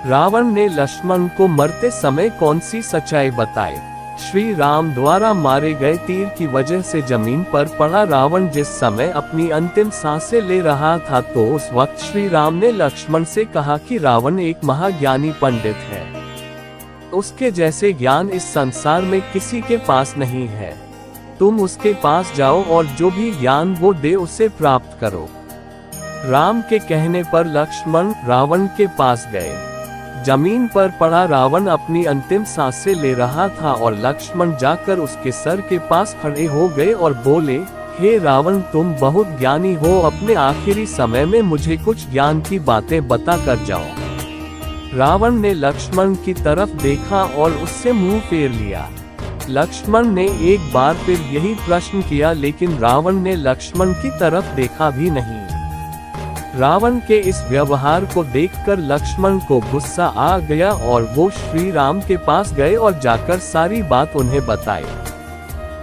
रावण ने लक्ष्मण को मरते समय कौन सी सच्चाई बताई? श्री राम द्वारा मारे गए तीर की वजह से जमीन पर पड़ा रावण जिस समय अपनी अंतिम सांसें ले रहा था तो उस वक्त श्री राम ने लक्ष्मण से कहा कि रावण एक महाज्ञानी पंडित है। उसके जैसे ज्ञान इस संसार में किसी के पास नहीं है। तुम उसके पास जाओ और जो भी ज्ञान वो दे उसे प्राप्त करो। राम के कहने पर लक्ष्मण रावण के पास गए। जमीन पर पड़ा रावण अपनी अंतिम सांसें ले रहा था और लक्ष्मण जाकर उसके सर के पास खड़े हो गए और बोले, हे रावण, तुम बहुत ज्ञानी हो, अपने आखिरी समय में मुझे कुछ ज्ञान की बातें बता कर जाओ। रावण ने लक्ष्मण की तरफ देखा और उससे मुंह फेर लिया। लक्ष्मण ने एक बार फिर यही प्रश्न किया, लेकिन रावण ने लक्ष्मण की तरफ देखा भी नहीं। रावण के इस व्यवहार को देखकर लक्ष्मण को गुस्सा आ गया और वो श्री राम के पास गए और जाकर सारी बात उन्हें बताई।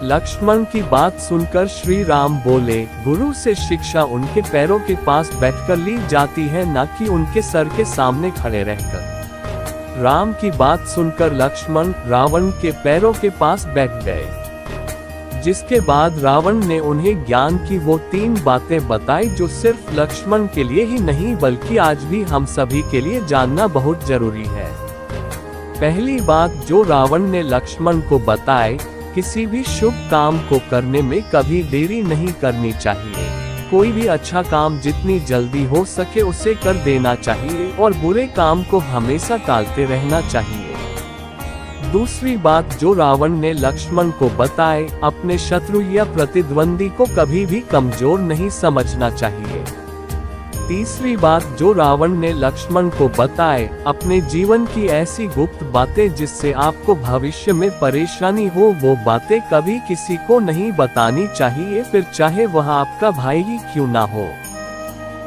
लक्ष्मण की बात सुनकर श्री राम बोले, गुरु से शिक्षा उनके पैरों के पास बैठकर ली जाती है, न कि उनके सर के सामने खड़े रहकर। राम की बात सुनकर लक्ष्मण रावण के पैरों के पास बैठ गए, जिसके बाद रावण ने उन्हें ज्ञान की वो 3 बातें बताई जो सिर्फ लक्ष्मण के लिए ही नहीं बल्कि आज भी हम सभी के लिए जानना बहुत जरूरी है। पहली बात जो रावण ने लक्ष्मण को बताई, किसी भी शुभ काम को करने में कभी देरी नहीं करनी चाहिए। कोई भी अच्छा काम जितनी जल्दी हो सके उसे कर देना चाहिए और बुरे काम को हमेशा टालते रहना चाहिए। दूसरी बात जो रावण ने लक्ष्मण को बताए, अपने शत्रु या प्रतिद्वंदी को कभी भी कमजोर नहीं समझना चाहिए। तीसरी बात जो रावण ने लक्ष्मण को बताए, अपने जीवन की ऐसी गुप्त बातें जिससे आपको भविष्य में परेशानी हो, वो बातें कभी किसी को नहीं बतानी चाहिए, फिर चाहे वह आपका भाई ही क्यों ना हो।